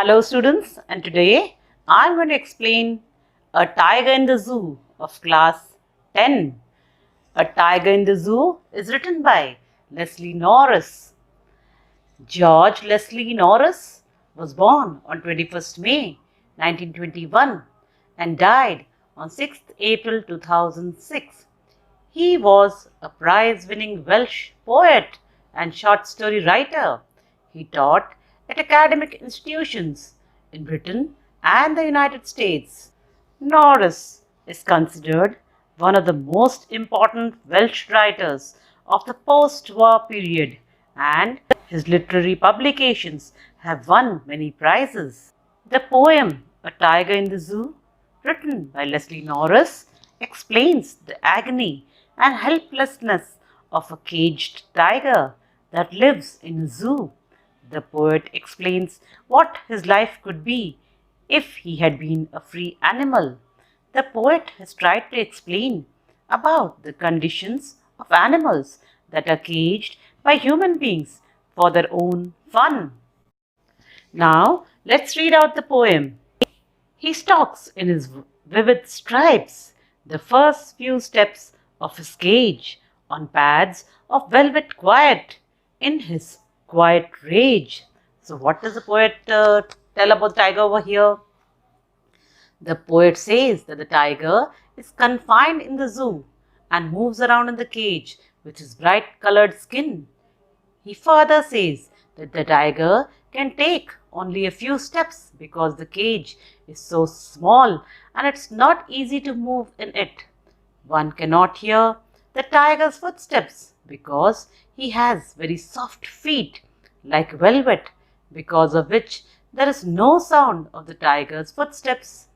Hello students, and today I am going to explain A Tiger in the Zoo of class 10. A Tiger in the Zoo is written by Leslie Norris. George Leslie Norris was born on 21st May 1921 and died on 6th April 2006. He was a prize-winning Welsh poet and short story writer. He taught at academic institutions in Britain and the United States. Norris is considered one of the most important Welsh writers of the post-war period, and his literary publications have won many prizes. The poem A Tiger in the Zoo, written by Leslie Norris, explains the agony and helplessness of a caged tiger that lives in a zoo. The poet explains what his life could be if he had been a free animal. The poet has tried to explain about the conditions of animals that are caged by human beings for their own fun. Now, let's read out the poem. He stalks in his vivid stripes, the first few steps of his cage, on pads of velvet quiet, in his quiet rage. So what does the poet tell about the tiger over here? The poet says that the tiger is confined in the zoo and moves around in the cage with his bright colored skin. He further says that the tiger can take only a few steps because the cage is so small and it's not easy to move in it. One cannot hear the tiger's footsteps because he has very soft feet like velvet, because of which there is no sound of the tiger's footsteps.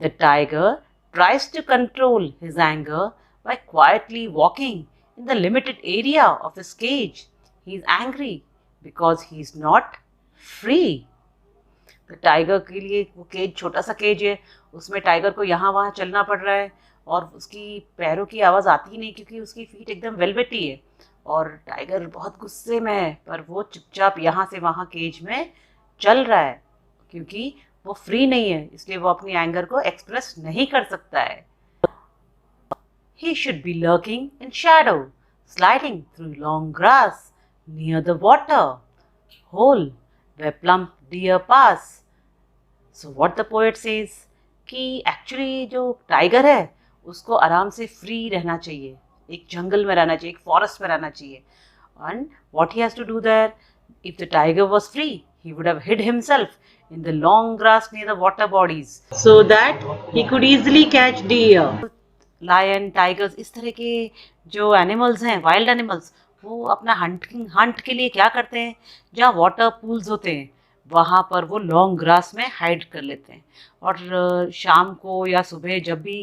The tiger tries to control his anger by quietly walking in the limited area of his cage. He is angry because he is not free. तो tiger के लिए वो cage छोटा सा cage है, उसमें tiger को यहाँ वहाँ चलना पड़ रहा है और उसकी पैरों की आवाज़ आती ही नहीं क्योंकि उसकी फीट एकदम वेलवेटी है और टाइगर बहुत गुस्से में है, पर वो चुपचाप यहाँ से वहाँ केज में चल रहा है क्योंकि वो फ्री नहीं है, इसलिए वो अपनी एंगर को एक्सप्रेस नहीं कर सकता है. He should be lurking in shadow, sliding through long grass near the water hole where plump deer pass. So what the poet says कि एक्चुअली जो टाइगर है उसको आराम से फ्री रहना चाहिए, एक जंगल में रहना चाहिए, एक फॉरेस्ट में रहना चाहिए. And what he has to do there? If the tiger was free, he would have hid himself in the long grass near the water bodies so that he could easily catch deer. Lion, tigers, इस तरह के जो animals हैं, wild animals, वो अपना Hunt के लिए क्या करते हैं, जहाँ वाटर पूल्स होते हैं वहाँ पर वो लॉन्ग ग्रास में हाइड कर लेते हैं और शाम को या सुबह जब भी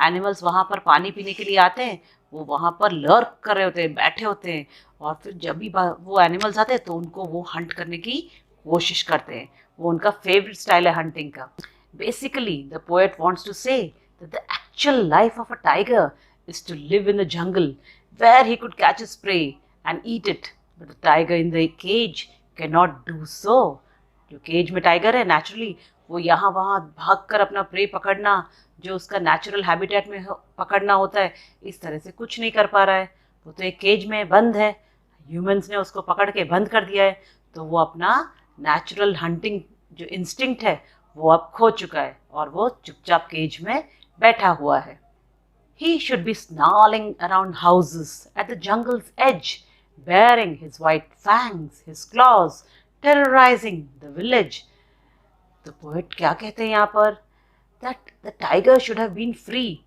एनिमल्स वहाँ पर पानी पीने के लिए आते हैं वो वहाँ पर लर्क कर रहे होते हैं, बैठे होते हैं और फिर जब भी वो एनिमल्स आते हैं तो उनको वो हंट करने की कोशिश करते हैं. वो उनका फेवरेट स्टाइल है हंटिंग का. Basically the poet wants to say that the actual life of a tiger is to live in the jungle where he could catch his prey and eat it. But the tiger in the cage cannot do so. जो cage में tiger है naturally वो यहाँ वहाँ भाग कर अपना pray पकड़ना, जो उसका नेचुरल हैबिटेट में पकड़ना होता है, इस तरह से कुछ नहीं कर पा रहा है. वो तो एक केज में बंद है, ह्यूमंस ने उसको पकड़ के बंद कर दिया है, तो वो अपना नेचुरल हंटिंग जो इंस्टिंक्ट है वो अब खो चुका है और वो चुपचाप केज में बैठा हुआ है. He should be snarling around houses at the jungle's edge, baring his white fangs, his claws, terrorizing the village. The poet क्या कहते हैं यहाँ पर? That the tiger should have been free.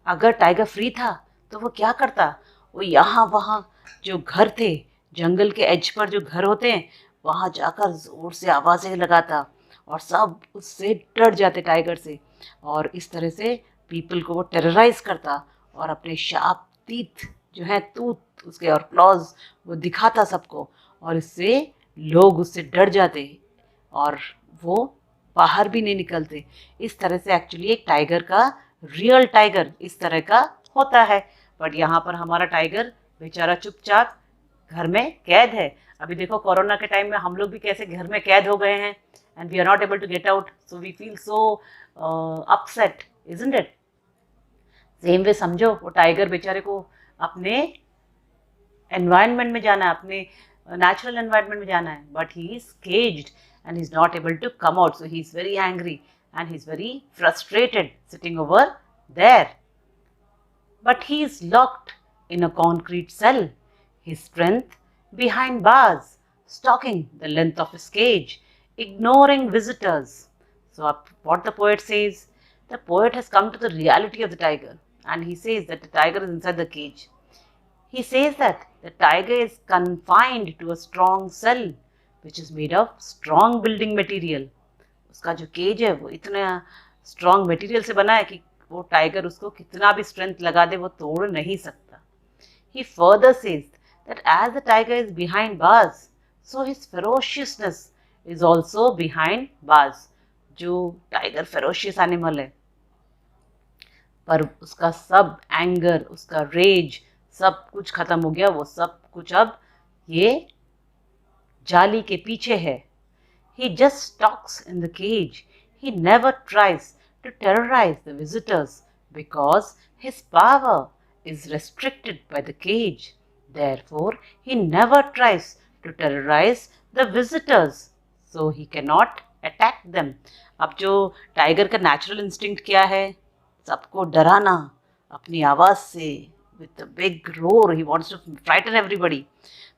अगर टाइगर फ्री था तो वो क्या करता? वो यहाँ वहाँ जो घर थे, जंगल के एज पर जो घर होते हैं, वहाँ जाकर जोर से आवाज़ें लगाता और सब उससे डर जाते टाइगर से, और इस तरह से पीपल को वो टेरराइज करता और अपने शार्प टीथ जो है टूथ उसके और क्लॉज वो दिखाता सबको, और इससे लोग उससे डर जाते और वो बाहर भी नहीं निकलते. इस तरह से एक्चुअली एक टाइगर का रियल टाइगर इस तरह का होता है, बट यहाँ पर हमारा टाइगर बेचारा चुपचाप घर में कैद है. अभी देखो कोरोना के टाइम में हम लोग भी कैसे घर में कैद हो गए हैं and we are not able to get out, so we feel so upset, isn't it? Same way समझो, वो टाइगर बेचारे को अपने एनवायरनमेंट में जाना है, अपने नेचुरल एनवायरनमेंट में जाना है, but he is caged and he's not able to come out, so he's very angry and he's very frustrated sitting over there. But he is locked in a concrete cell, his strength behind bars, stalking the length of his cage, ignoring visitors. So what the poet says, the poet has come to the reality of the tiger, and he says that the tiger is inside the cage. He says that the tiger is confined to a strong cell which is made of strong building material. उसका जो cage है वो इतना strong material से बना है कि वो टाइगर उसको कितना भी स्ट्रेंथ लगा दे वो तोड़ नहीं सकता. He further says that as the tiger is behind bars, so his ferociousness is also behind bars. जो टाइगर फेरोशियस एनिमल है, पर उसका सब एंगर, उसका रेज, सब कुछ खत्म हो गया. वो सब कुछ अब ये जाली के पीछे है. He just stalks in the cage. He never tries to terrorize the visitors because his power is restricted by the cage. Therefore, he never tries to terrorize the visitors, so he cannot attack them. अब जो tiger का natural instinct क्या है? सबको डराना अपनी आवाज़ से. With a big roar, he wants to frighten everybody.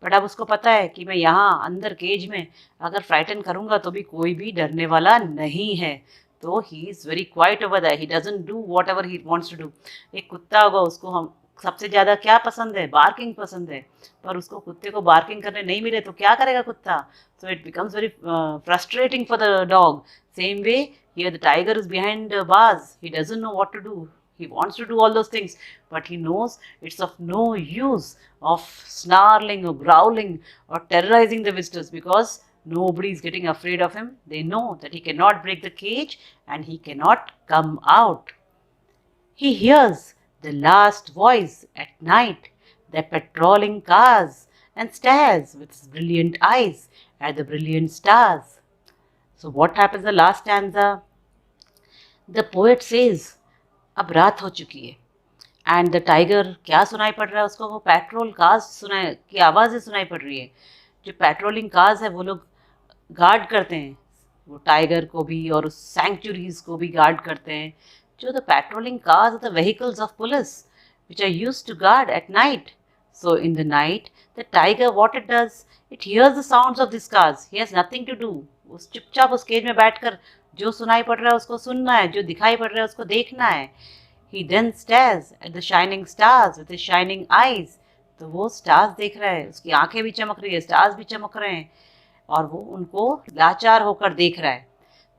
But अब उसको पता है कि मैं यहाँ अंदर केज में अगर फ्राइटन करूँगा तो भी कोई भी डरने वाला नहीं है. तो he is very quite over that. He doesn't do whatever he wants to do. एक कुत्ता होगा, उसको हम सबसे ज़्यादा क्या पसंद है? बार्किंग पसंद है. पर उसको कुत्ते को बार्किंग करने नहीं मिले तो क्या करेगा कुत्ता? So it becomes very frustrating for the dog. Same way here the tiger is behind bars. He doesn't know what to do. He wants to do all those things, but he knows it's of no use of snarling or growling or terrorizing the visitors because nobody is getting afraid of him. They know that he cannot break the cage and he cannot come out. He hears the last voice at night, the patrolling cars, and stares with his brilliant eyes at the brilliant stars. So what happens in the last stanza? The poet says, अब रात हो चुकी है and the tiger क्या सुनाई पड़ रहा है उसको? वो पेट्रोल कार्स सुनाई की आवाज़ें सुनाई पड़ रही है. जो पेट्रोलिंग कार्स है वो लोग गार्ड करते हैं वो टाइगर को भी और उस सैंक्चुरीज को भी गार्ड करते हैं. जो the patrolling cars are the vehicles of police which are used to guard at night. So in the night the tiger what it does, it hears the sounds of this cars. He has nothing to do. उस चुपचाप उस cage में बैठकर जो सुनाई पड़ रहा है उसको सुनना है, जो दिखाई पड़ रहा है उसको देखना है. He then stares at the shining stars with his shining eyes. तो वो स्टार्स देख रहा है, उसकी आंखें भी चमक रही है, स्टार्स भी चमक रहे हैं और वो उनको लाचार होकर देख रहा है.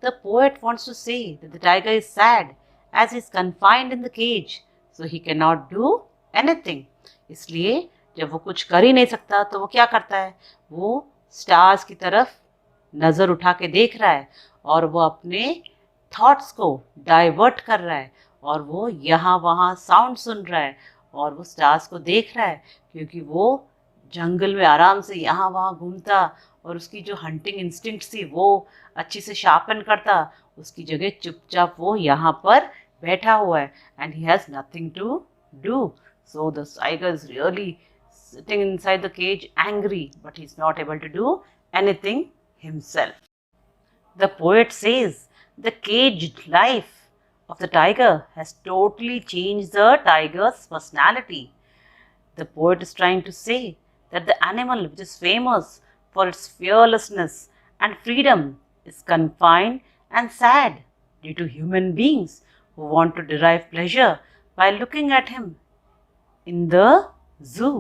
The poet wants to say that the tiger is sad as he is confined in the cage, so he cannot do anything. इसलिए जब वो कुछ कर ही नहीं सकता तो वो क्या करता है? वो स्टार्स की तरफ नज़र उठा के देख रहा है और वो अपने थॉट्स को डाइवर्ट कर रहा है और वो यहाँ वहाँ साउंड सुन रहा है और वो स्टार्स को देख रहा है क्योंकि वो जंगल में आराम से यहाँ वहाँ घूमता और उसकी जो हंटिंग इंस्टिंक्ट थी वो अच्छी से शार्पन करता. उसकी जगह चुपचाप वो यहाँ पर बैठा हुआ है and he has nothing to do. So the tiger is really sitting inside the cage angry but he is not able to do anything himself. The poet says the caged life of the tiger has totally changed the tiger's personality. The poet is trying to say that the animal which is famous for its fearlessness and freedom is confined and sad due to human beings who want to derive pleasure by looking at him in the zoo,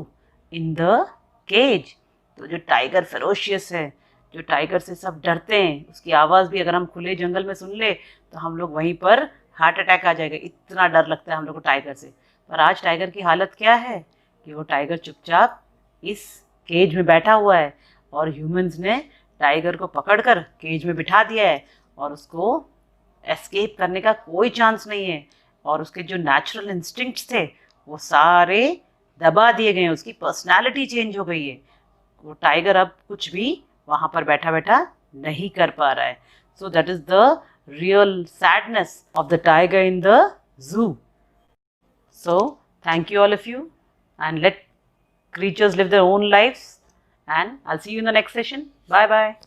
in the cage. तो जो tiger ferocious है, जो tiger से सब डरते हैं, उसकी आवाज़ भी अगर हम खुले जंगल में सुन ले तो हम लोग वहीं पर हार्ट अटैक आ जाएगा, इतना डर लगता है हम लोग को टाइगर से. पर आज टाइगर की हालत क्या है कि वो टाइगर चुपचाप इस केज में बैठा हुआ है और ह्यूमंस ने टाइगर को पकड़कर केज में बिठा दिया है और उसको एस्केप करने का कोई चांस नहीं है और उसके जो नेचुरल इंस्टिंक्ट्स थे वो सारे दबा दिए गए हैं. उसकी पर्सनालिटी चेंज हो गई है. वो टाइगर अब कुछ भी वहाँ पर बैठा बैठा नहीं कर पा रहा है. So that is the real sadness of the tiger in the zoo. So thank you all of you, and let creatures live their own lives, and I'll see you in the next session. Bye bye.